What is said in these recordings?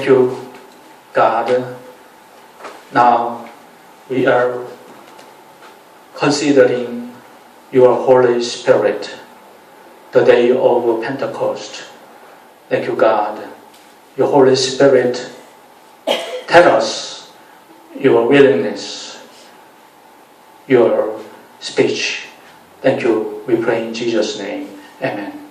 Thank you, God. Now we are considering your Holy Spirit, the day of Pentecost. Thank you, God. Your Holy Spirit, tell us your willingness, your speech. Thank you. We pray in Jesus' name. Amen.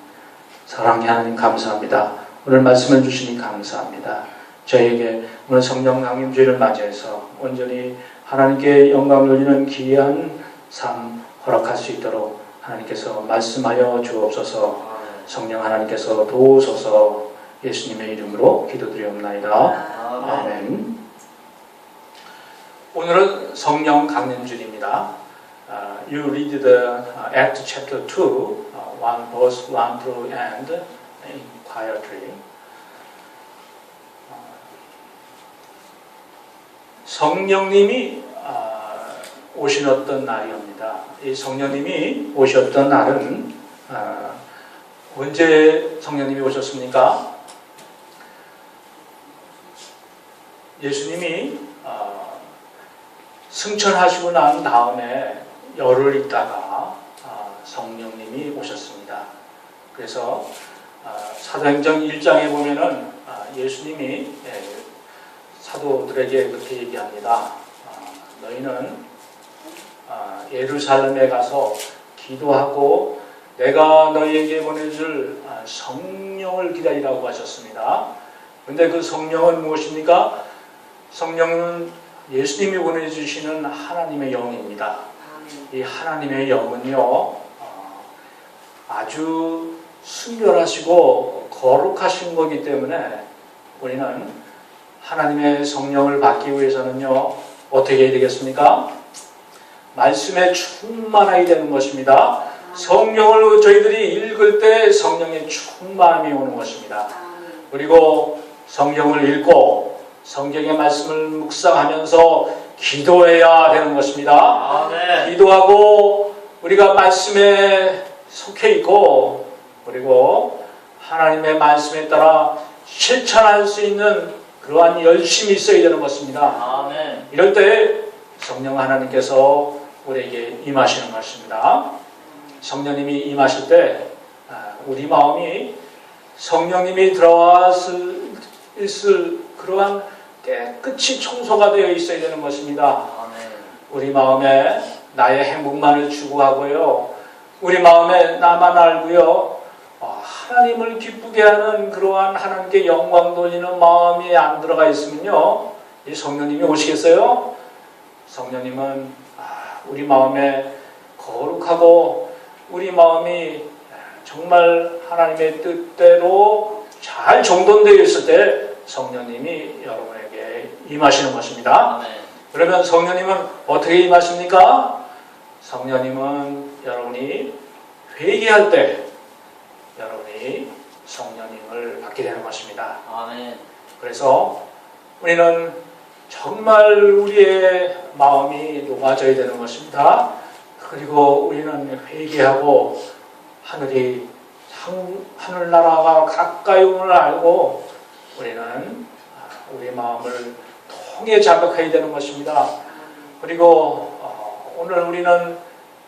사랑하는 하나님 감사합니다. 오늘 말씀을 주시니 감사합니다. 저에게 오늘 성령 강림주의를 맞이해서 온전히 하나님께 영광 돌리는 귀한 삶 허락할 수 있도록 하나님께서 말씀하여 주옵소서. 성령 하나님께서 도우소서. 예수님의 이름으로 기도드리옵나이다. 아멘. 오늘은 성령 강림주일입니다. You read the Acts chapter 2, 1 verse 1 through end quietly. 성령님이 오셨던 날이옵니다. 이 성령님이 오셨던 날은 언제 성령님이 오셨습니까? 예수님이 승천하시고 난 다음에 열흘 있다가 성령님이 오셨습니다. 그래서 사도행전 1장에 보면은 예수님이 사도들에게 그렇게 얘기합니다. 너희는 예루살렘에 가서 기도하고 내가 너희에게 보내줄 성령을 기다리라고 하셨습니다. 그런데 그 성령은 무엇입니까? 성령은 예수님이 보내주시는 하나님의 영입니다. 이 하나님의 영은요, 아주 순결하시고 거룩하신 거기 때문에 우리는 하나님의 성령을 받기 위해서는요, 어떻게 해야 되겠습니까? 말씀에 충만하게 되는 것입니다. 성령을 저희들이 읽을 때 성령의 충만함이 오는 것입니다. 그리고 성경을 읽고 성경의 말씀을 묵상하면서 기도해야 되는 것입니다. 아멘. 기도하고 우리가 말씀에 속해 있고 그리고 하나님의 말씀에 따라 실천할 수 있는 그러한 열심이 있어야 되는 것입니다. 아멘. 이럴 때 성령 하나님께서 우리에게 임하시는 것입니다. 성령님이 임하실 때 우리 마음이 성령님이 들어왔을 그러한 깨끗이 청소가 되어 있어야 되는 것입니다. 아멘. 우리 마음에 나의 행복만을 추구하고요. 우리 마음에 나만 알고요. 하나님을 기쁘게 하는 그러한 하나님께 영광 돌리는 마음이 안 들어가 있으면요. 이 성령님이 오시겠어요? 성령님은 우리 마음에 거룩하고 우리 마음이 정말 하나님의 뜻대로 잘 정돈되어 있을 때 성령님이 여러분에게 임하시는 것입니다. 아멘. 그러면 성령님은 어떻게 임하십니까? 성령님은 여러분이 회개할 때 여러분이 성령님을 받게 되는 것입니다. 아멘. 그래서 우리는 정말 우리의 마음이 녹아져야 되는 것입니다. 그리고 우리는 회개하고 하늘나라가 가까이 오는 알고 우리는 우리 마음을 통해 자극해야 되는 것입니다. 그리고 오늘 우리는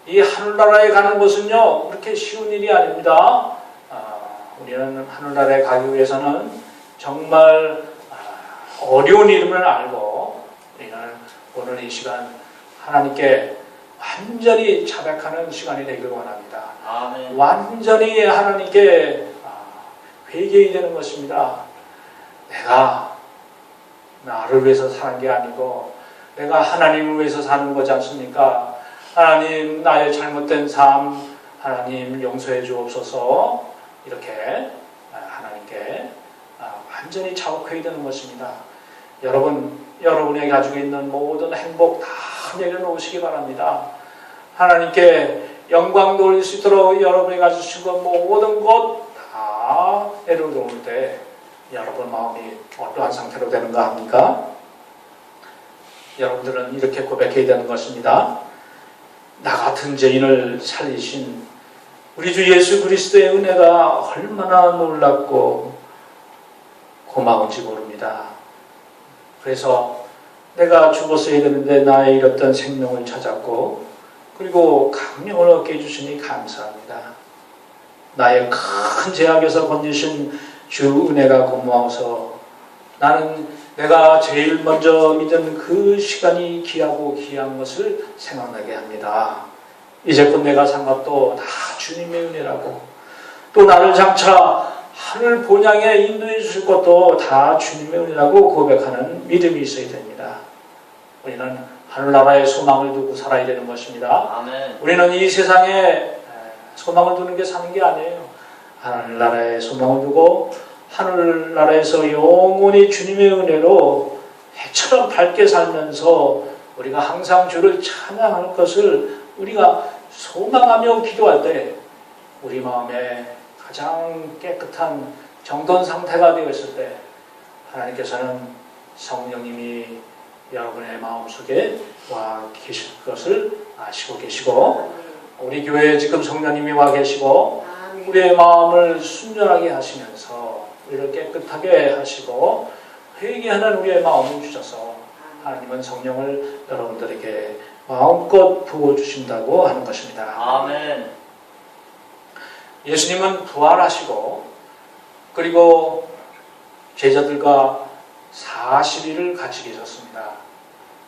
이 하늘나라에 가는 것은요 그렇게 쉬운 일이 아닙니다. 우리는 하늘나라에 가기 위해서는 정말 어려운 이름을 알고 우리는 오늘 이 시간 하나님께 완전히 자백하는 시간이 되길 원합니다. 아멘. 완전히 하나님께 회개해야 되는 것입니다. 내가 나를 위해서 사는 게 아니고 내가 하나님을 위해서 사는 거지 않습니까? 하나님 나의 잘못된 삶 하나님 용서해 주옵소서. 이렇게 하나님께 완전히 자복해야 되는 것입니다. 여러분이 가지고 있는 모든 행복 다 내려놓으시기 바랍니다. 하나님께 영광 돌릴 수 있도록 여러분이 가지신 것 모든 것 다 내려놓을 때 여러분 마음이 어떠한 상태로 되는가 합니까? 여러분들은 이렇게 고백해야 되는 것입니다. 나 같은 죄인을 살리신 우리 주 예수 그리스도의 은혜가 얼마나 놀랍고 고마운지 모릅니다. 그래서 내가 죽었어야 되는데 나의 잃었던 생명을 찾았고 그리고 강령을 얻게 해주시니 감사합니다. 나의 큰 죄악에서 건지신 주 은혜가 고마워서 나는 내가 제일 먼저 믿은 그 시간이 귀하고 귀한 것을 생각나게 합니다. 이제껏 내가 산 것도 다 주님의 은혜라고 또 나를 장차 하늘 본향에 인도해 주실 것도 다 주님의 은혜라고 고백하는 믿음이 있어야 됩니다. 우리는 하늘나라에 소망을 두고 살아야 되는 것입니다. 아멘. 우리는 이 세상에 소망을 두는 게 사는 게 아니에요. 하늘나라에 소망을 두고 하늘나라에서 영원히 주님의 은혜로 해처럼 밝게 살면서 우리가 항상 주를 찬양할 것을 우리가 소망하며 기도할 때 우리 마음에 가장 깨끗한 정돈 상태가 되어 있을 때 하나님께서는 성령님이 여러분의 마음속에 와 계실 것을 아시고 계시고 우리 교회에 지금 성령님이 와 계시고 우리의 마음을 순전하게 하시면서 우리를 깨끗하게 하시고 회개하는 우리의 마음을 주셔서 하나님은 성령을 여러분들에게 마음껏 부어주신다고 하는 것입니다. 아멘. 예수님은 부활하시고 그리고 제자들과 40일을 같이 계셨습니다.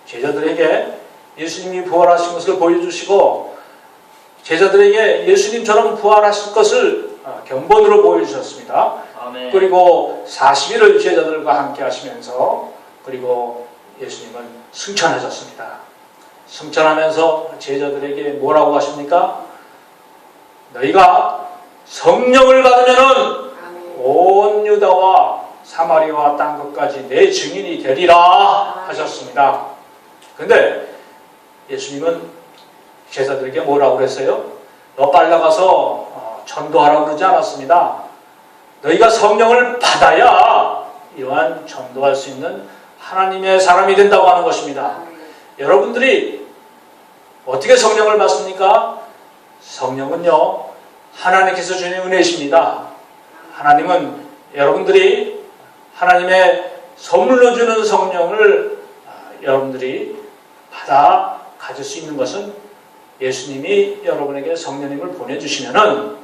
제자들에게 예수님이 부활하신 것을 보여주시고 제자들에게 예수님처럼 부활하실 것을 견본으로 보여주셨습니다. 아멘. 그리고 40일을 제자들과 함께 하시면서 그리고 예수님은 승천하셨습니다. 승천하면서 제자들에게 뭐라고 하십니까? 너희가 성령을 받으면은 온 유다와 사마리아와 땅 끝까지 내 증인이 되리라 하셨습니다. 근데 예수님은 제자들에게 뭐라고 그랬어요? 너 빨리 나가서 전도하라고 그러지 않았습니다. 너희가 성령을 받아야 이러한 전도할 수 있는 하나님의 사람이 된다고 하는 것입니다. 여러분들이 어떻게 성령을 받습니까? 성령은요 하나님께서 주는 은혜이십니다. 하나님은 여러분들이 하나님의 선물로 주는 성령을 여러분들이 받아 가질 수 있는 것은 예수님이 여러분에게 성령님을 보내주시면은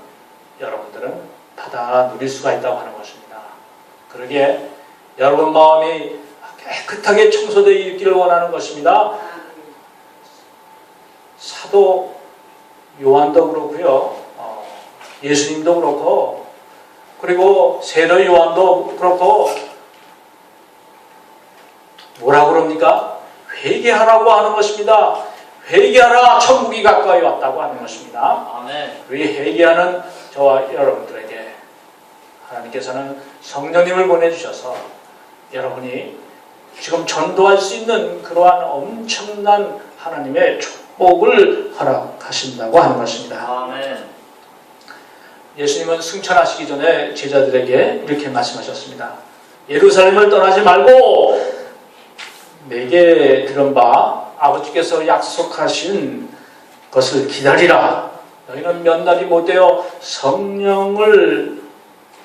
여러분들은 받아 누릴 수가 있다고 하는 것입니다. 그러기에 여러분 마음이 깨끗하게 청소되어 있기를 원하는 것입니다. 사도 요한도 그렇고요. 예수님도 그렇고 그리고 세례 요한도 그렇고 뭐라고 그럽니까? 회개하라고 하는 것입니다. 회개하라 천국이 가까이 왔다고 하는 것입니다. 아멘. 왜 회개하는 저와 여러분들에게 하나님께서는 성령님을 보내주셔서 여러분이 지금 전도할 수 있는 그러한 엄청난 하나님의 축복을 허락하신다고 하는 것입니다. 아멘. 예수님은 승천하시기 전에 제자들에게 이렇게 말씀하셨습니다. 예루살렘을 떠나지 말고 내게 들은 바 아버지께서 약속하신 것을 기다리라. 너희는 몇 날이 못되어 성령을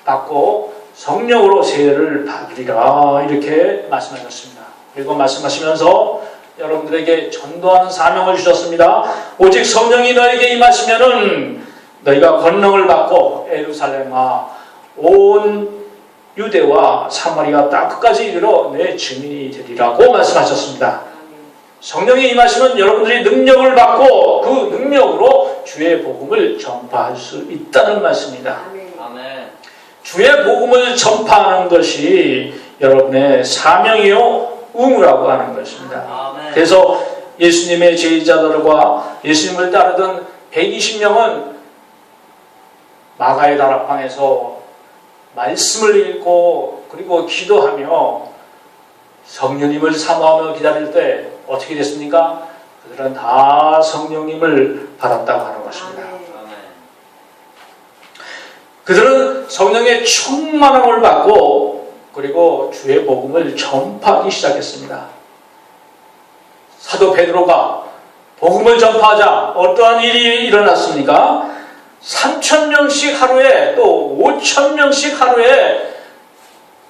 받고 성령으로 세례를 받으리라. 이렇게 말씀하셨습니다. 그리고 말씀하시면서 여러분들에게 전도하는 사명을 주셨습니다. 오직 성령이 너에게 임하시면은 너희가 권능을 받고 예루살렘과 온 유대와 사마리아 땅 끝까지 이르러 내 증인이 되리라고 말씀하셨습니다. 성령이 임하시면 여러분들이 능력을 받고 그 능력으로 주의 복음을 전파할 수 있다는 말씀입니다. 아멘. 주의 복음을 전파하는 것이 여러분의 사명이요 의무라고 하는 것입니다. 아멘. 그래서 예수님의 제자들과 예수님을 따르던 120명은 마가의 다락방에서 말씀을 읽고 그리고 기도하며 성령님을 사모하며 기다릴 때 어떻게 됐습니까? 그들은 다 성령님을 받았다고 하는 것입니다. 아멘. 그들은 성령의 충만함을 받고 그리고 주의 복음을 전파하기 시작했습니다. 사도 베드로가 복음을 전파하자 어떠한 일이 일어났습니까? 3,000명씩 하루에 또 5,000명씩 하루에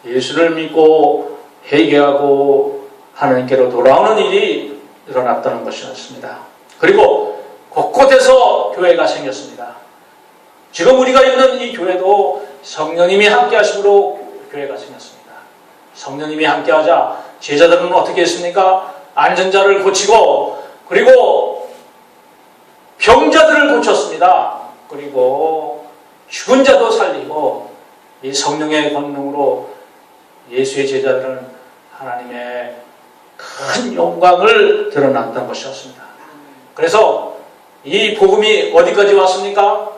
예수를 믿고 회개하고 하나님께로 돌아오는 일이 일어났다는 것이었습니다. 그리고 곳곳에서 교회가 생겼습니다. 지금 우리가 있는 이 교회도 성령님이 함께 하심으로 교회가 생겼습니다. 성령님이 함께 하자 제자들은 어떻게 했습니까? 앉은 자를 고치고 그리고 병자들을 고쳤습니다. 그리고 죽은 자도 살리고 이 성령의 권능으로 예수의 제자들은 하나님의 큰 영광을 드러났던 것이었습니다. 그래서 이 복음이 어디까지 왔습니까?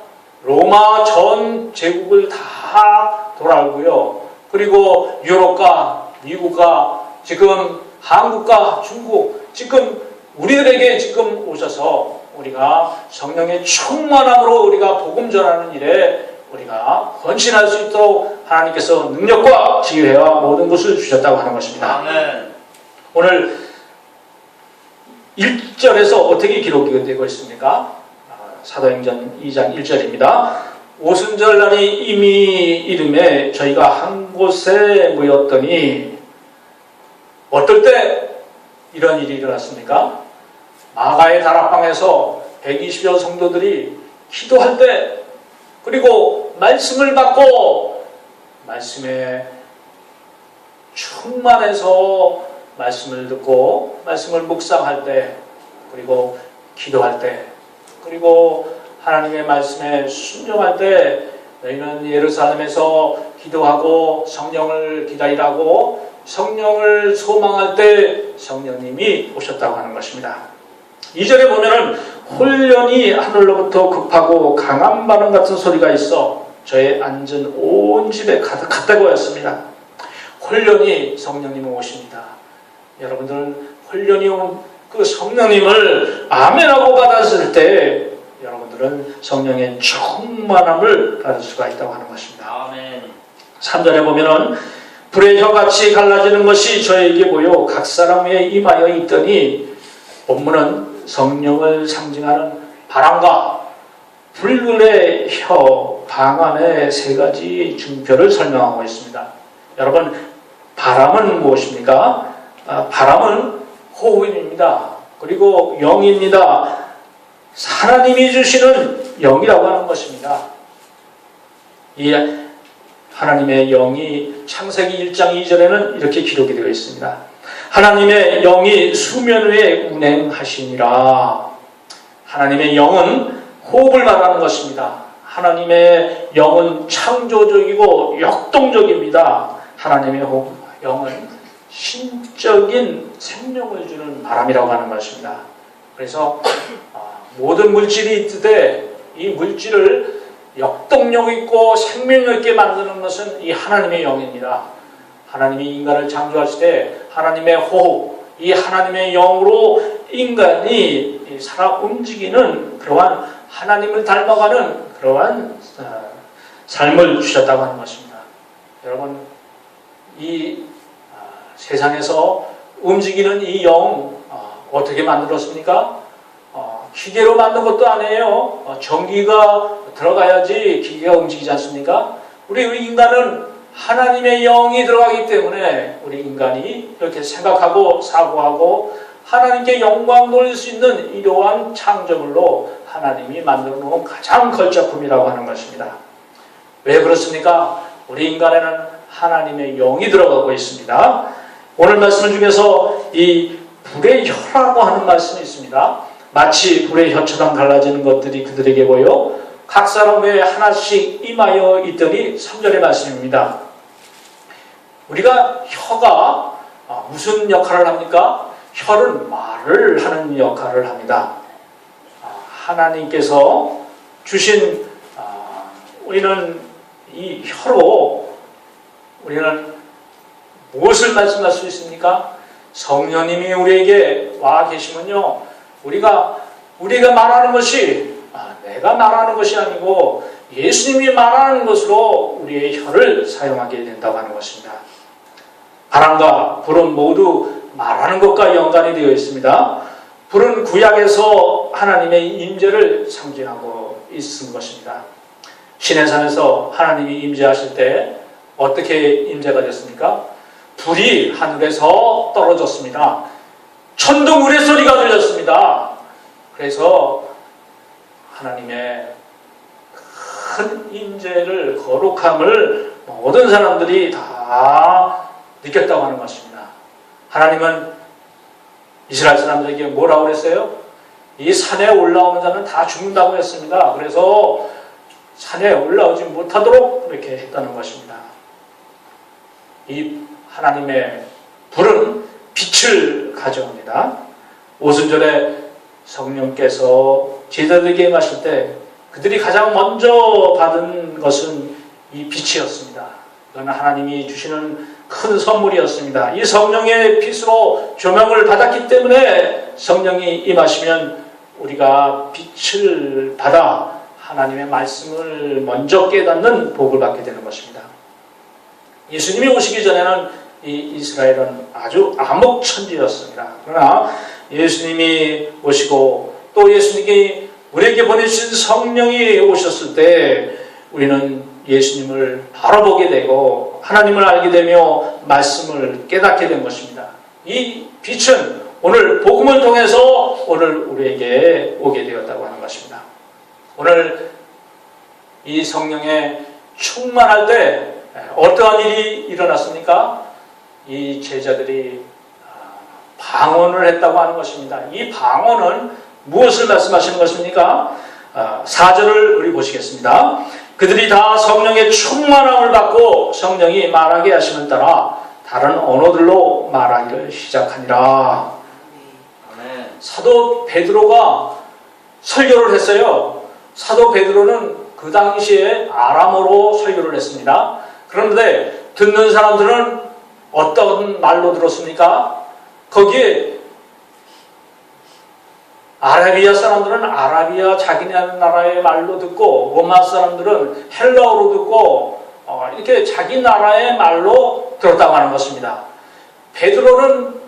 로마 전 제국을 다 돌아오고요. 그리고 유럽과 미국과 지금 한국과 중국, 지금 우리들에게 지금 오셔서 우리가 성령의 충만함으로 우리가 복음 전하는 일에 우리가 헌신할 수 있도록 하나님께서 능력과 지혜와 모든 것을 주셨다고 하는 것입니다. 아멘. 오늘 1절에서 어떻게 기록이 되고 있습니까? 사도행전 2장 1절입니다. 오순절날이 이미 이름에 저희가 한 곳에 모였더니 어떨 때 이런 일이 일어났습니까? 마가의 다락방에서 120여 성도들이 기도할 때 그리고 말씀을 받고 말씀에 충만해서 말씀을 듣고 말씀을 묵상할 때 그리고 기도할 때 그리고 하나님의 말씀에 순종할 때 너희는 예루살렘에서 기도하고 성령을 기다리라고 성령을 소망할 때 성령님이 오셨다고 하는 것입니다. 2절에 보면은 홀련히 하늘로부터 급하고 강한 바람 같은 소리가 있어 저의 앉은 온 집에 가득했다고 했습니다. 홀련히 성령님이 오십니다. 여러분들은 홀련히 온 그 성령님을 아멘하고 받았을 때 여러분들은 성령의 충만함을 받을 수가 있다고 하는 것입니다. 아멘. 3절에 보면은 불의 혀같이 갈라지는 것이 저에게 보여 각 사람 위에 임하여 있더니 본문은 성령을 상징하는 바람과 불의 혀, 방언의 세 가지 증표를 설명하고 있습니다. 여러분, 바람은 무엇입니까? 바람은 호흡입니다. 그리고 영입니다. 하나님이 주시는 영이라고 하는 것입니다. 이 하나님의 영이 창세기 1장 2절에는 이렇게 기록이 되어 있습니다. 하나님의 영이 수면 위에 운행하시니라. 하나님의 영은 호흡을 말하는 것입니다. 하나님의 영은 창조적이고 역동적입니다. 하나님의 영은 신적인 생명을 주는 바람이라고 하는 것입니다. 그래서 모든 물질이 있듯 이 물질을 역동력 있고 생명력 있게 만드는 것은 이 하나님의 영입니다. 하나님이 인간을 창조하실 때 하나님의 호흡, 이 하나님의 영으로 인간이 살아 움직이는 그러한 하나님을 닮아가는 그러한 삶을 주셨다고 하는 것입니다. 여러분, 이 세상에서 움직이는 이 영 어떻게 만들었습니까? 기계로 만든 것도 아니에요. 전기가 들어가야지 기계가 움직이지 않습니까? 우리 인간은 하나님의 영이 들어가기 때문에 우리 인간이 이렇게 생각하고 사고하고 하나님께 영광 돌릴 수 있는 이러한 창조물로 하나님이 만들어 놓은 가장 걸작품이라고 하는 것입니다. 왜 그렇습니까? 우리 인간에는 하나님의 영이 들어가고 있습니다. 오늘 말씀 중에서 이 불의 혀라고 하는 말씀이 있습니다. 마치 불의 혀처럼 갈라지는 것들이 그들에게 보여 각 사람 외에 하나씩 임하여 있더니 3절의 말씀입니다. 우리가 혀가 무슨 역할을 합니까? 혀는 말을 하는 역할을 합니다. 하나님께서 주신 우리는 이 혀로 우리는 무엇을 말씀할 수 있습니까? 성령님이 우리에게 와 계시면요, 우리가 말하는 것이 내가 말하는 것이 아니고 예수님이 말하는 것으로 우리의 혀를 사용하게 된다고 하는 것입니다. 바람과 불은 모두 말하는 것과 연관이 되어 있습니다. 불은 구약에서 하나님의 임재를 상징하고 있는 것입니다. 시내산에서 하나님이 임재하실 때 어떻게 임재가 됐습니까? 불이 하늘에서 떨어졌습니다. 천둥 우레소리가 들렸습니다. 그래서 하나님의 큰 임재를, 거룩함을 모든 사람들이 다 느꼈다고 하는 것입니다. 하나님은 이스라엘 사람들에게 뭐라고 그랬어요? 이 산에 올라오는 자는 다 죽는다고 했습니다. 그래서 산에 올라오지 못하도록 그렇게 했다는 것입니다. 이 하나님의 불은 빛을 가져옵니다. 오순절에 성령께서 제자들에게 임하실 때 그들이 가장 먼저 받은 것은 이 빛이었습니다. 이건 하나님이 주시는 큰 선물이었습니다. 이 성령의 빛으로 조명을 받았기 때문에 성령이 임하시면 우리가 빛을 받아 하나님의 말씀을 먼저 깨닫는 복을 받게 되는 것입니다. 예수님이 오시기 전에는 이 이스라엘은 아주 암흑천지였습니다. 그러나 예수님이 오시고 또 예수님이 우리에게 보내주신 성령이 오셨을 때 우리는 예수님을 바로 보게 되고 하나님을 알게 되며 말씀을 깨닫게 된 것입니다. 이 빛은 오늘 복음을 통해서 오늘 우리에게 오게 되었다고 하는 것입니다. 오늘 이 성령에 충만할 때 어떠한 일이 일어났습니까? 이 제자들이 방언을 했다고 하는 것입니다. 이 방언은 무엇을 말씀하시는 것입니까? 4절을 우리 보시겠습니다. 그들이 다 성령의 충만함을 받고 성령이 말하게 하시는 따라 다른 언어들로 말하기를 시작하니라. 사도 베드로가 설교를 했어요. 사도 베드로는 그 당시에 아람어로 설교를 했습니다. 그런데 듣는 사람들은 어떤 말로 들었습니까? 거기에 아라비아 사람들은 아라비아 자기네 나라의 말로 듣고 로마 사람들은 헬라어로 듣고 이렇게 자기 나라의 말로 들었다고 하는 것입니다. 베드로는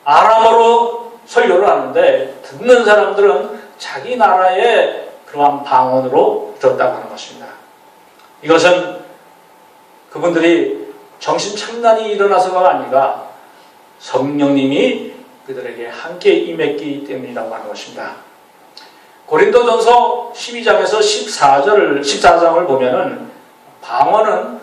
아람어로 설교를 하는데 듣는 사람들은 자기 나라의 그러한 방언으로 들었다고 하는 것입니다. 이것은 그분들이 정신착란이 일어나서가 아니라 성령님이 그들에게 함께 임했기 때문이라고 하는 것입니다. 고린도전서 12장에서 14장을 보면은 방언은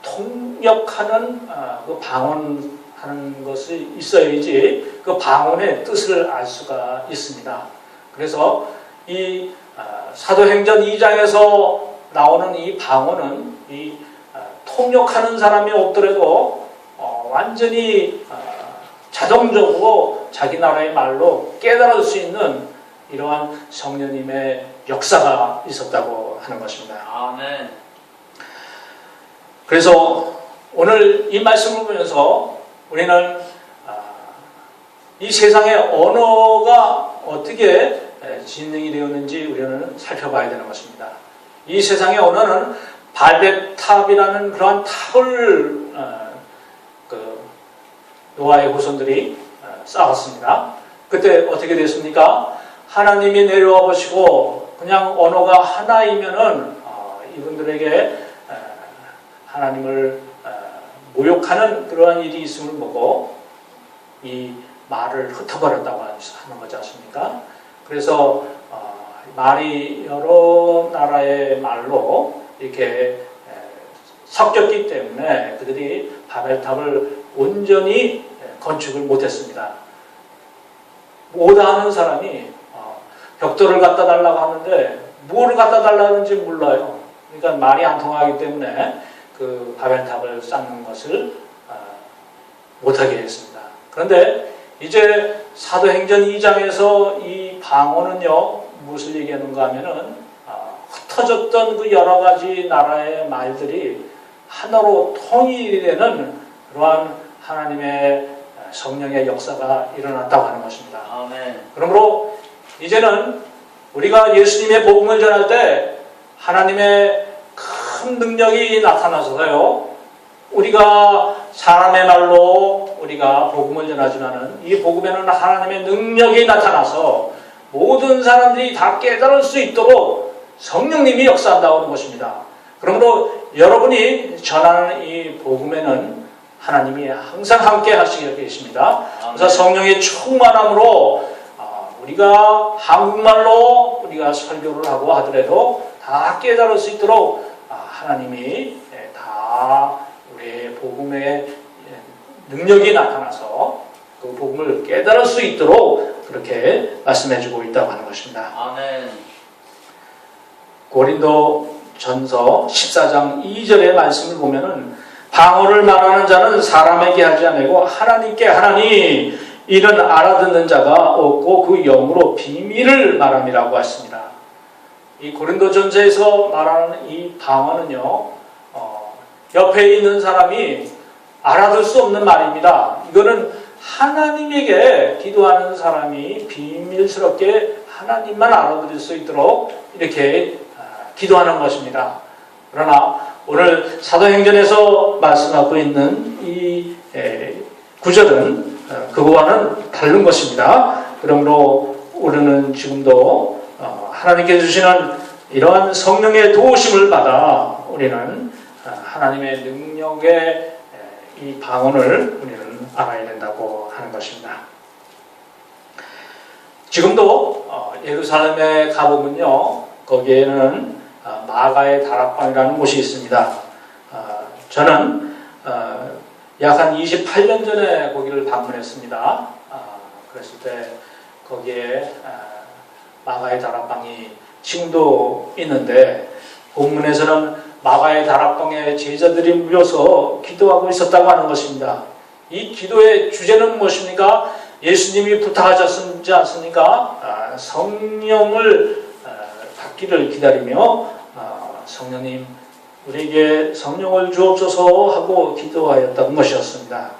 통역하는 그 방언하는 것이 있어야지 그 방언의 뜻을 알 수가 있습니다. 그래서 이 사도행전 2장에서 나오는 이 방언은 이 통역하는 사람이 없더라도 완전히 자동적으로 자기 나라의 말로 깨달을 수 있는 이러한 성령님의 역사가 있었다고 하는 것입니다. 아멘. 그래서 오늘 이 말씀을 보면서 우리는 이 세상의 언어가 어떻게 진행이 되었는지 우리는 살펴봐야 되는 것입니다. 이 세상의 언어는 발베탑이라는 그러한 탑을 노아의 후손들이 쌓았습니다. 그때 어떻게 됐습니까? 하나님이 내려와 보시고 그냥 언어가 하나이면은 이분들에게 하나님을 모욕하는 그러한 일이 있음을 보고 이 말을 흩어버렸다고 하는 거지 않습니까? 그래서 말이 여러 나라의 말로 이렇게 섞였기 때문에 그들이 바벨탑을 온전히 건축을 못했습니다. 오다 하는 사람이 벽돌을 갖다 달라고 하는데 뭐를 갖다 달라는지 몰라요. 그러니까 말이 안 통하기 때문에 그 바벨탑을 쌓는 것을 못하게 했습니다. 그런데 이제 사도행전 2장에서 이 방언은요 무엇을 얘기하는가 하면은 흩어졌던 그 여러 가지 나라의 말들이 하나로 통일이 되는 그러한 하나님의 성령의 역사가 일어났다고 하는 것입니다. 아멘. 그러므로 이제는 우리가 예수님의 복음을 전할 때 하나님의 큰 능력이 나타나서요. 우리가 사람의 말로 우리가 복음을 전하지만은 이 복음에는 하나님의 능력이 나타나서 모든 사람들이 다 깨달을 수 있도록 성령님이 역사한다고 하는 것입니다. 그러므로 여러분이 전하는 이 복음에는 하나님이 항상 함께 하시게 계십니다. 그래서 성령의 충만함으로 우리가 한국말로 우리가 설교를 하고 하더라도 다 깨달을 수 있도록 하나님이 다 우리의 복음의 능력이 나타나서 그 복음을 깨달을 수 있도록 그렇게 말씀해주고 있다고 하는 것입니다. 아멘. 고린도 전서 14장 2절의 말씀을 보면은 방언을 말하는 자는 사람에게 하지 아니고 하나님께 하나니 이는 알아듣는 자가 없고 그 영으로 비밀을 말함이라고 했습니다. 이 고린도전서에서 말하는 이 방언은요, 옆에 있는 사람이 알아들 수 없는 말입니다. 이거는 하나님에게 기도하는 사람이 비밀스럽게 하나님만 알아들을 수 있도록 이렇게 기도하는 것입니다. 그러나 오늘 사도행전에서 말씀하고 있는 이 구절은 그거와는 다른 것입니다. 그러므로 우리는 지금도 하나님께 주시는 이러한 성령의 도우심을 받아 우리는 하나님의 능력의 이 방언을 우리는 알아야 된다고 하는 것입니다. 지금도 예루살렘에 가보면요, 거기에는 마가의 다락방이라는 곳이 있습니다. 저는 약 한 28년 전에 거기를 방문했습니다. 그랬을 때 거기에 마가의 다락방이 지금도 있는데 본문에서는 마가의 다락방에 제자들이 모여서 기도하고 있었다고 하는 것입니다. 이 기도의 주제는 무엇입니까? 예수님이 부탁하셨지 않습니까? 성령을 받기를 기다리며 성령님 우리에게 성령을 주옵소서 하고 기도하였던 것이었습니다.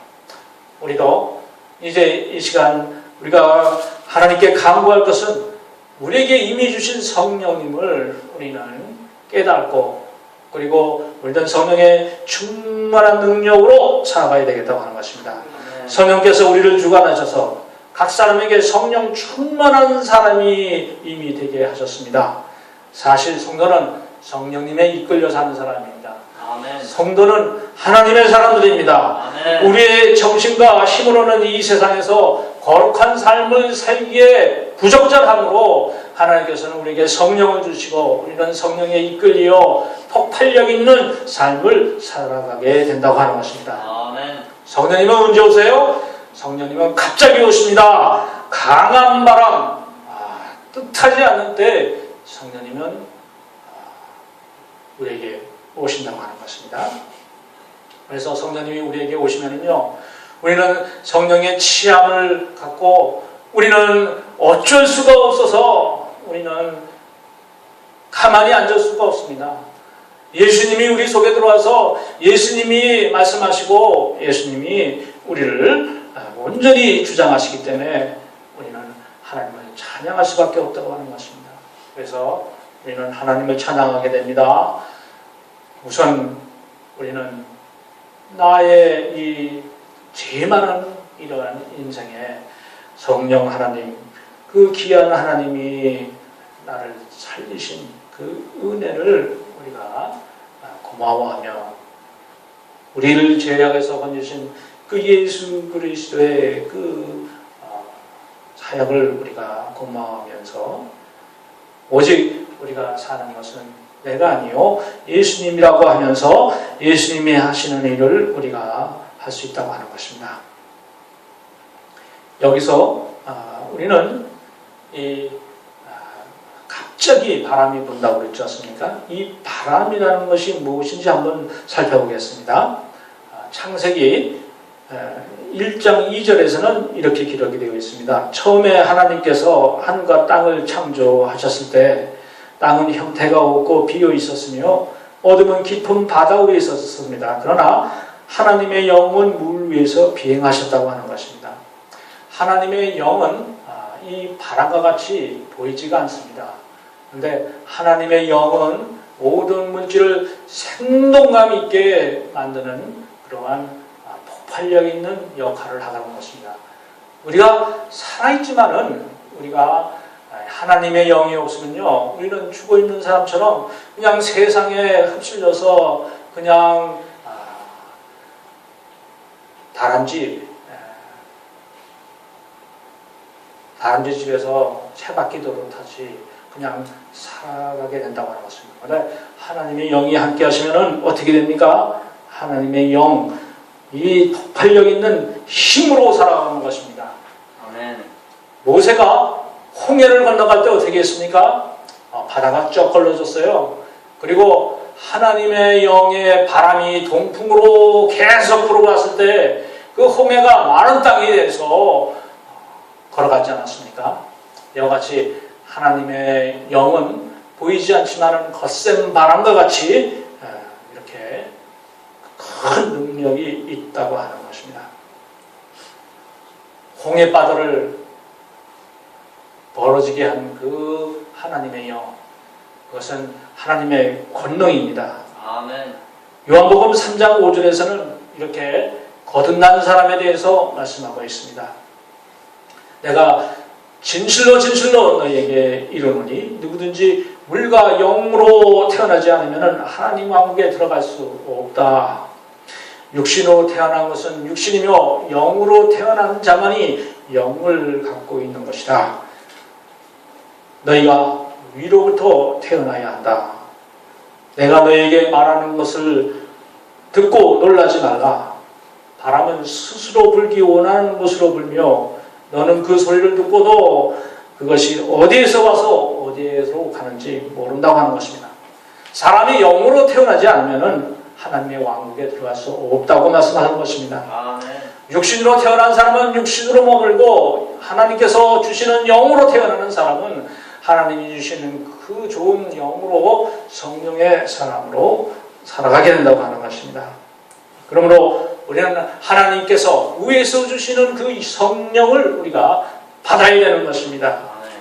우리도 이제 이 시간 우리가 하나님께 간구할 것은 우리에게 이미 주신 성령님을 우리는 깨닫고 그리고 우리는 성령의 충만한 능력으로 살아가야 되겠다고 하는 것입니다. 성령께서 우리를 주관하셔서 각 사람에게 성령 충만한 사람이 이미 되게 하셨습니다. 사실 성도는 성령님에 이끌려 사는 사람입니다. 아멘. 성도는 하나님의 사람들입니다. 아멘. 우리의 정신과 힘으로는 이 세상에서 거룩한 삶을 살기에 부적절함으로 하나님께서는 우리에게 성령을 주시고 우리는 성령에 이끌려 폭발력 있는 삶을 살아가게 된다고 하는 것입니다. 아멘. 성령님은 언제 오세요? 성령님은 갑자기 오십니다. 강한 바람, 뜻하지 않는 때 성령님은 우리에게 오신다고 하는 것입니다. 그래서 성령님이 우리에게 오시면은요, 우리는 성령의 취함을 갖고 우리는 어쩔 수가 없어서 우리는 가만히 앉을 수가 없습니다. 예수님이 우리 속에 들어와서 예수님이 말씀하시고 예수님이 우리를 온전히 주장하시기 때문에 우리는 하나님을 찬양할 수밖에 없다고 하는 것입니다. 그래서 우리는 하나님을 찬양하게 됩니다. 우선 우리는 나의 이 제일 많은 이러한 인생에 성령 하나님, 그 귀한 하나님이 나를 살리신 그 은혜를 우리가 고마워하며 우리를 죄악에서 건지신 그 예수 그리스도의 그 사역을 우리가 고마워하면서 오직 우리가 사는 것은 내가 아니요 예수님이라고 하면서 예수님이 하시는 일을 우리가 할 수 있다고 하는 것입니다. 여기서 우리는 갑자기 바람이 분다고 그랬지 않습니까? 이 바람이라는 것이 무엇인지 한번 살펴보겠습니다. 창세기 1장 2절에서는 이렇게 기록이 되어 있습니다. 처음에 하나님께서 하늘과 땅을 창조하셨을 때 땅은 형태가 없고 비어 있었으며 어둠은 깊은 바다 위에 있었습니다. 그러나 하나님의 영은 물 위에서 비행하셨다고 하는 것입니다. 하나님의 영은 이 바람과 같이 보이지가 않습니다. 그런데 하나님의 영은 모든 물질을 생동감 있게 만드는 그러한 폭발력 있는 역할을 하다는 것입니다. 우리가 살아있지만은 우리가 하나님의 영이 없으면요, 우리는 죽어있는 사람처럼 그냥 세상에 휩쓸려서 그냥 다람쥐 집에서 채바퀴 노릇하지 그냥 살아가게 된다고 하는 것입니다. 그런데 하나님의 영이 함께 하시면 어떻게 됩니까? 하나님의 영, 이 폭발력 있는 힘으로 살아가는 것입니다. 아멘. 모세가 홍해를 건너갈 때 어떻게 했습니까? 바다가 쫙 걸러졌어요. 그리고 하나님의 영의 바람이 동풍으로 계속 불어왔을 때 그 홍해가 마른 땅에 대해서 걸어가지 않았습니까? 이와 같이 하나님의 영은 보이지 않지만 거센 바람과 같이 이렇게 큰 능력이 있다고 하는 것입니다. 홍해바다를 벌어지게 한 그 하나님의 영, 그것은 하나님의 권능입니다. 아멘. 요한복음 3장 5절에서는 이렇게 거듭난 사람에 대해서 말씀하고 있습니다. 내가 진실로 진실로 너희에게 이르노니 누구든지 물과 영으로 태어나지 않으면 하나님 왕국에 들어갈 수 없다. 육신으로 태어난 것은 육신이며 영으로 태어난 자만이 영을 갖고 있는 것이다. 너희가 위로부터 태어나야 한다. 내가 너희에게 말하는 것을 듣고 놀라지 말라. 바람은 스스로 불기 원하는 곳으로 불며 너는 그 소리를 듣고도 그것이 어디에서 와서 어디에서 가는지 모른다고 하는 것입니다. 사람이 영으로 태어나지 않으면 하나님의 왕국에 들어갈 수 없다고 말씀하는 것입니다. 아멘. 육신으로 태어난 사람은 육신으로 머물고 하나님께서 주시는 영으로 태어나는 사람은 하나님이 주시는 그 좋은 영으로 성령의 사람으로 살아가게 된다고 하는 것입니다. 그러므로 우리는 하나님께서 위에서 주시는 그 성령을 우리가 받아야 되는 것입니다.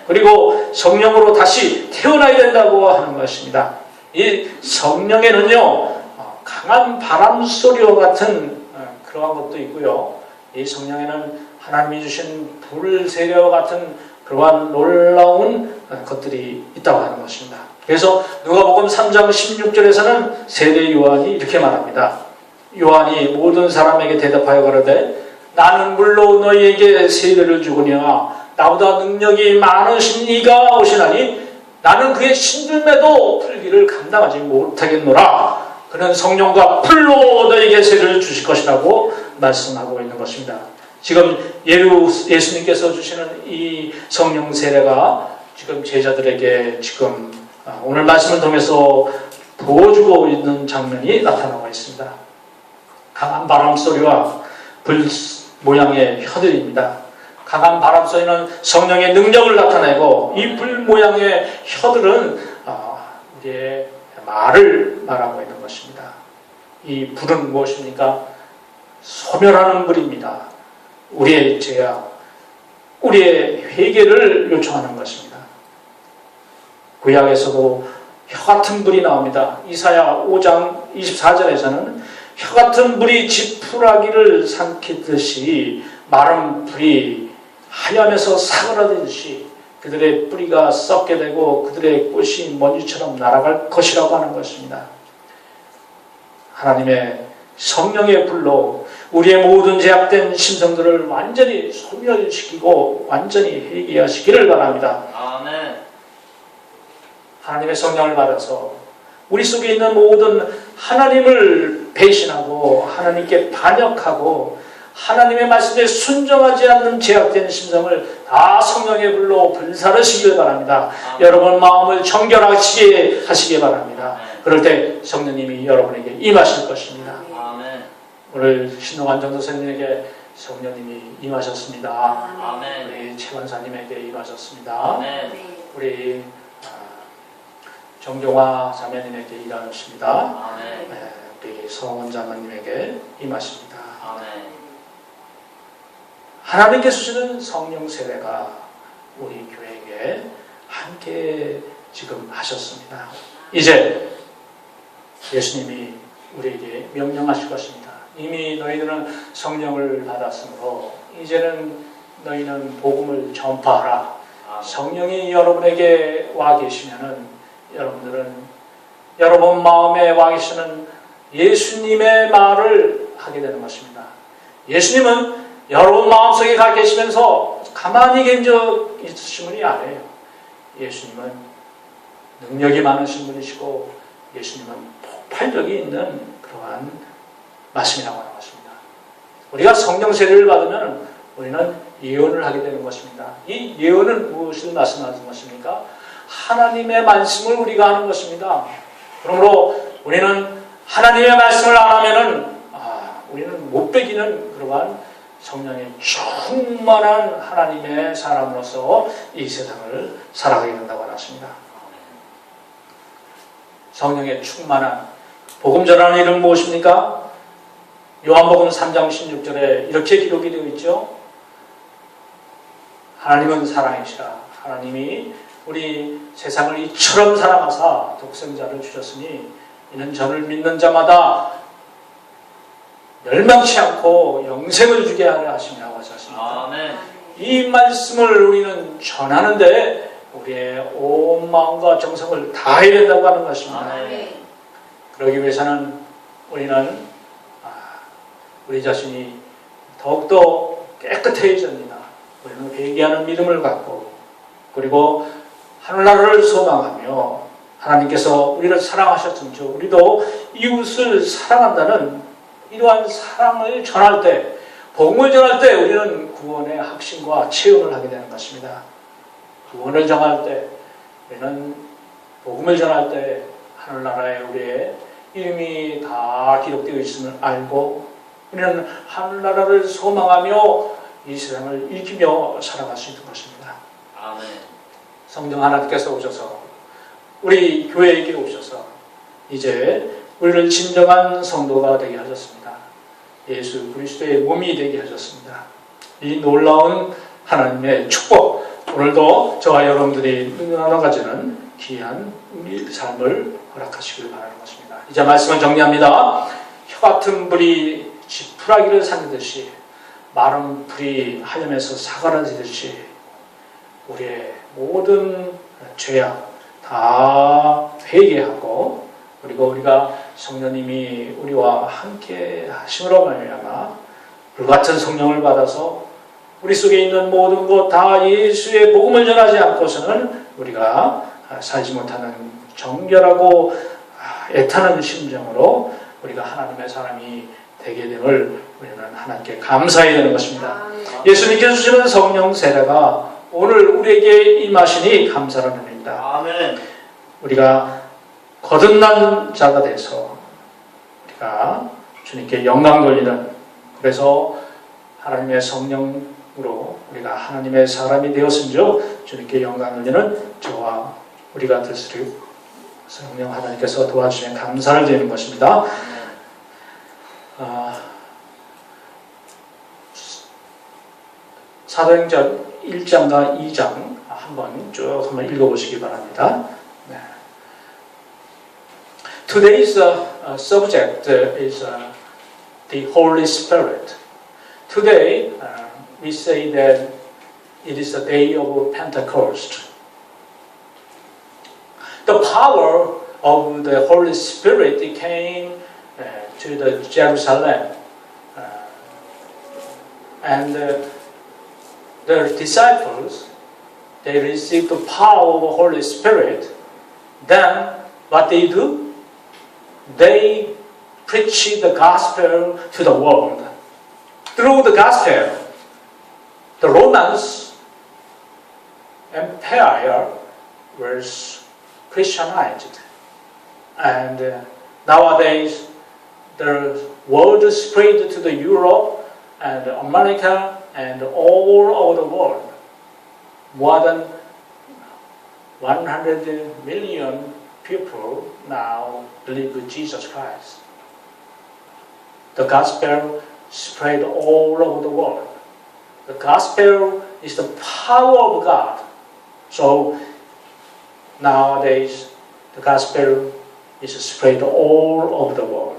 그리고 성령으로 다시 태어나야 된다고 하는 것입니다. 이 성령에는요, 강한 바람 소리와 같은 그러한 것도 있고요. 이 성령에는 하나님이 주신 불 세례와 같은 그러한 놀라운 것들이 있다고 하는 것입니다. 그래서 누가복음 3장 16절에서는 세례 요한이 이렇게 말합니다. 요한이 모든 사람에게 대답하여 가로되 나는 물로 너희에게 세례를 주거니와 나보다 능력이 많으신 이가 오시나니 나는 그의 신들매도 풀기를 감당하지 못하겠노라. 그는 성령과 불로 너희에게 세례를 주실 것이라고 말씀하고 있는 것입니다. 지금 예수님께서 주시는 이 성령 세례가 지금 제자들에게 지금 오늘 말씀을 통해서 보여주고 있는 장면이 나타나고 있습니다. 강한 바람 소리와 불 모양의 혀들입니다. 강한 바람 소리는 성령의 능력을 나타내고 이 불 모양의 혀들은 우리의 말을 말하고 있는 것입니다. 이 불은 무엇입니까? 소멸하는 불입니다. 우리의 죄악, 우리의 회개를 요청하는 것입니다. 구약에서도 혀 같은 불이 나옵니다. 이사야 5장 24절에서는 혀 같은 불이 지푸라기를 삼키듯이 마른 불이 하염에서 사그라들듯이 그들의 뿌리가 썩게 되고 그들의 꽃이 먼지처럼 날아갈 것이라고 하는 것입니다. 하나님의 성령의 불로 우리의 모든 제약된 심성들을 완전히 소멸시키고 완전히 회개하시기를 바랍니다. 아멘. 하나님의 성령을 받아서 우리 속에 있는 모든 하나님을 배신하고 하나님께 반역하고 하나님의 말씀에 순종하지 않는 제약된 심성을 다 성령의 불로 불사르시길 바랍니다. 여러분 마음을 정결하시게 하시기 바랍니다. 그럴 때 성령님이 여러분에게 임하실 것입니다. 아멘. 오늘 신동환 전도사님에게 성령님이 임하셨습니다. 아멘. 우리 최원사님에게 임하셨습니다. 아멘. 우리 정경화 자매님에게 임하십니다. 아멘. 우리 서원 자매님에게 임하십니다. 아멘. 하나님께서 주시는 성령 세례가 우리 교회에게 함께 지금 하셨습니다. 이제 예수님이 우리에게 명령하실 것입니다. 이미 너희들은 성령을 받았으므로 이제는 너희는 복음을 전파하라. 성령이 여러분에게 와 계시면은 여러분들은 여러분 마음에 와 계시는 예수님의 말을 하게 되는 것입니다. 예수님은 여러분 마음속에 가 계시면서 가만히 계셔 있으신 분이 아니에요. 예수님은 능력이 많으신 분이시고 예수님은 폭발력이 있는 그러한 말씀이라고 하는 것입니다. 우리가 성령 세례를 받으면 우리는 예언을 하게 되는 것입니다. 이 예언은 무엇을 말씀하는 것입니까? 하나님의 말씀을 우리가 하는 것입니다. 그러므로 우리는 하나님의 말씀을 안 하면은 우리는 못 배기는 그러한 성령의 충만한 하나님의 사람으로서 이 세상을 살아가게 된다고 하셨습니다. 성령의 충만한 복음 전하는 일은 무엇입니까? 요한복음 3장 16절에 이렇게 기록이 되어 있죠. 하나님은 사랑이시라. 하나님이 우리 세상을 이처럼 사랑하사 독생자를 주셨으니 이는 저를 믿는 자마다 멸망치 않고 영생을 주게 하려 하심이라고 하셨습니다. 아멘. 이 말씀을 우리는 전하는데 우리의 온 마음과 정성을 다해야 된다고 하는 것입니다. 아멘. 그러기 위해서는 우리는 우리 자신이 더욱더 깨끗해집니다. 우리는 회개하는 믿음을 갖고 그리고 하늘나라를 소망하며 하나님께서 우리를 사랑하셨음처 우리도 이웃을 사랑한다는 이러한 사랑을 전할 때 복음을 전할 때 우리는 구원의 확신과 체험을 하게 되는 것입니다. 구원을 전할 때 우리는 복음을 전할 때 하늘나라에 우리의 이름이 다 기록되어 있음을 알고 우리는 하늘나라를 소망하며 이 세상을 이기며 살아갈 수 있는 것입니다. 아멘. 성령 하나님께서 오셔서 우리 교회에게 오셔서 이제 우리를 진정한 성도가 되게 하셨습니다. 예수 그리스도의 몸이 되게 하셨습니다. 이 놀라운 하나님의 축복, 오늘도 저와 여러분들이 나눠 가지는 귀한 우리 삶을 허락하시길 바라는 것입니다. 이제 말씀을 정리합니다. 혀 같은 불이 지푸라기를 삼듯이 마른 불이 하염에서 사과를 지듯이 우리의 모든 죄악 다 회개하고 그리고 우리가 성령님이 우리와 함께 하심으로 말미암아 불같은 성령을 받아서 우리 속에 있는 모든 것 다 예수의 복음을 전하지 않고서는 우리가 살지 못하는 정결하고 애타는 심정으로 우리가 하나님의 사람이 되게 됨을 우리는 하나님께 감사해야 되는 것입니다. 예수님께서 주시는 성령 세례가 오늘 우리에게 임하시니 감사를 드립니다. 아멘. 우리가 거듭난 자가 돼서 우리가 주님께 영광 돌리는 그래서 하나님의 성령으로 우리가 하나님의 사람이 되었음즉 주님께 영광 돌리는 저와 우리가 되시리고 성령 하나님께서 도와주시면 감사를 드리는 것입니다. 사도행전 1장과 2장 한번 쭉 한번 읽어보시기 바랍니다. 네. Today's subject is the Holy Spirit. Today we say that it is the day of Pentecost. The power of the Holy Spirit came to the Jerusalem, and the disciples they received the power of the Holy Spirit. Then what they do? They preach the gospel to the world. Through the gospel, the Romans Empire was Christianized, and nowadays the world spread to the Europe and America and all over the world. More than 100 million people now believe in Jesus Christ. The gospel spread all over the world. The gospel is the power of God. So nowadays the gospel is spread all over the world.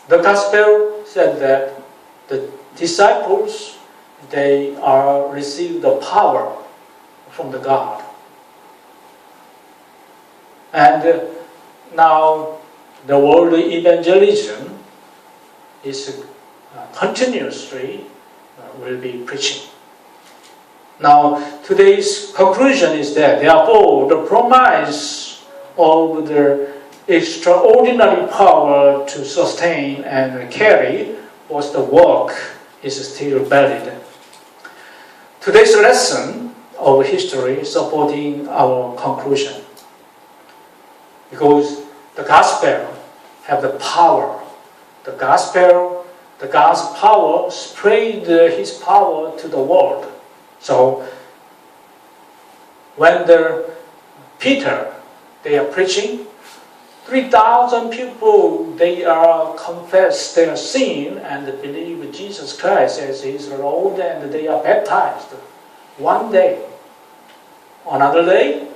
The gospel said that the disciples they are received the power from the God. And now the world evangelism is continuously will be preaching. Now today's conclusion is that therefore the promise of the extraordinary power to sustain and carry was the work is still valid. Today's lesson of history supporting our conclusion. Because the gospel have the power. The gospel, the God's power spread his power to the world. So when Peter, they are preaching, 3,000 people, they are confess their sin and believe Jesus Christ as his Lord, and they are baptized. One day. Another day,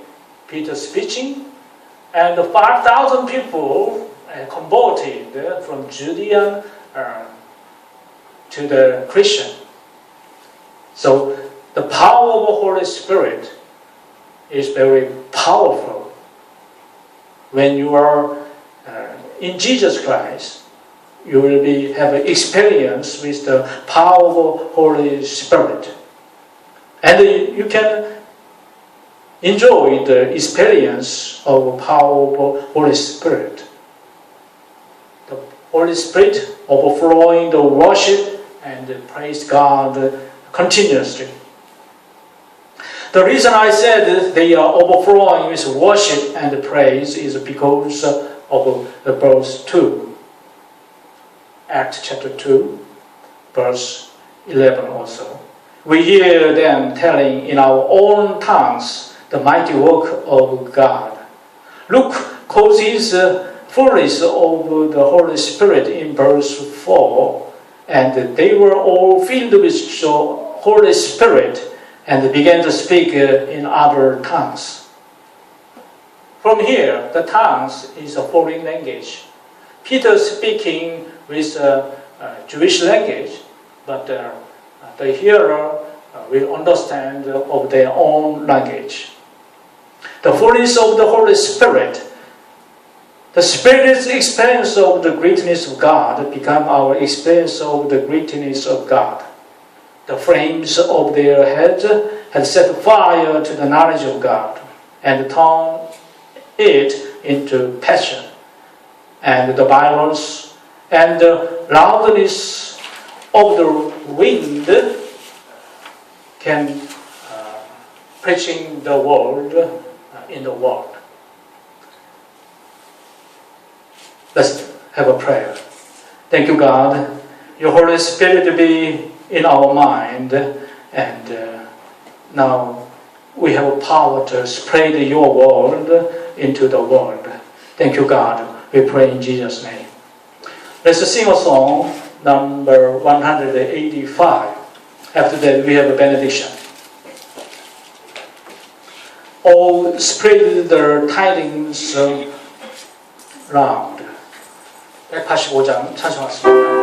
Peter's preaching, and 5,000 people converted from Judean to the Christian. So the power of the Holy Spirit is very powerful. When you are in Jesus Christ, you will have an experience with the power of the Holy Spirit. And you can enjoy the experience of the power of the Holy Spirit. The Holy Spirit overflowing the worship and praise God continuously. The reason I said they are overflowing with worship and praise is because of the verse 2. Acts chapter 2, verse 11 also. We hear them telling in our own tongues the mighty work of God. Luke causes fullness of the Holy Spirit in verse 4, and they were all filled with the Holy Spirit and began to speak in other tongues. From here, the tongues is a foreign language. Peter speaking with a Jewish language, but the hearer will understand of their own language. The fullness of the Holy Spirit, the Spirit's experience of the greatness of God become our experience of the greatness of God. The flames of their heads had set fire to the knowledge of God and turned it into passion. And the violence and the loudness of the wind can preaching the word in the world. Let's have a prayer. Thank you, God. Your Holy Spirit be in our mind, and now we have power to spread your word into the world. Thank you, God. We pray in Jesus' name. Let's sing a song, number 185. After that, we have a benediction. Oh, spread the tidings round. 185장 찬송하겠습니다.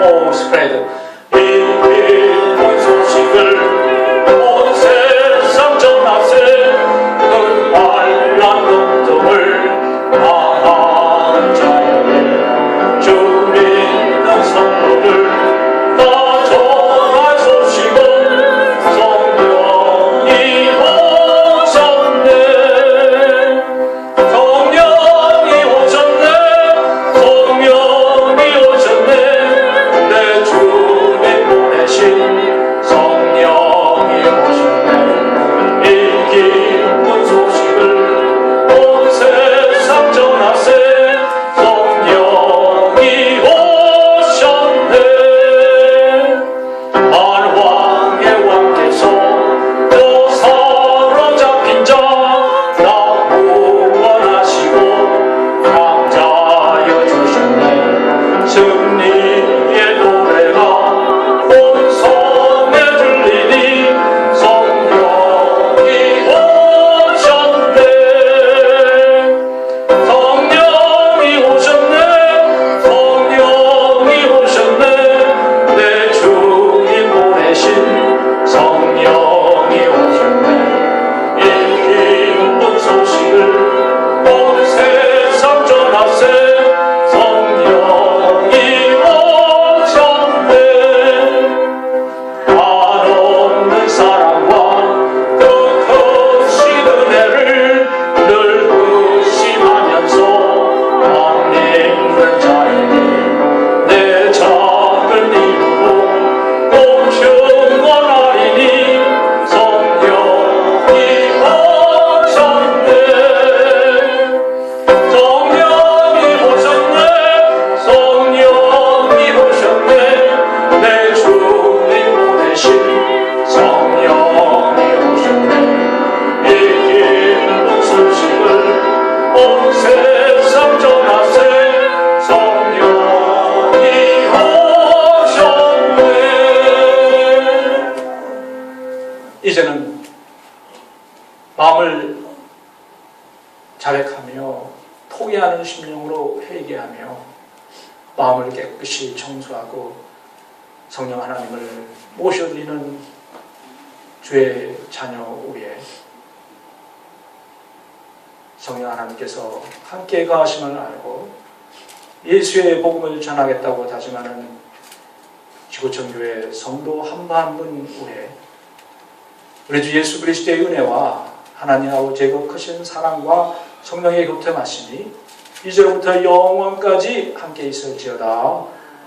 Oh, spread. 이 소식을 온 세상 전하세. 그 말란 동정을 당한 자에게 주 믿는 성도들 다 전할 소식은 성령 마음을 자백하며 포기하는 심령으로 회개하며 마음을 깨끗이 청소하고 성령 하나님을 모셔드리는 주의 자녀 위에 성령 하나님께서 함께 거하심을 알고 예수의 복음을 전하겠다고 다짐하는 지구촌 교회 성도 한 분 한 분 위에 우리 주 예수 그리스도의 은혜와 하나님 아버지의 그 크신 사랑과 성령의 교통하심이 이제로부터 영원까지 함께 있을지어다.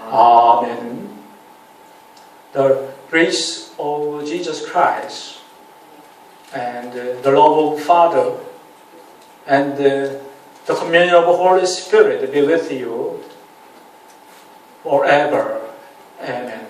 아멘. The grace of Jesus Christ and the love of Father and the communion of the Holy Spirit be with you forever. Amen.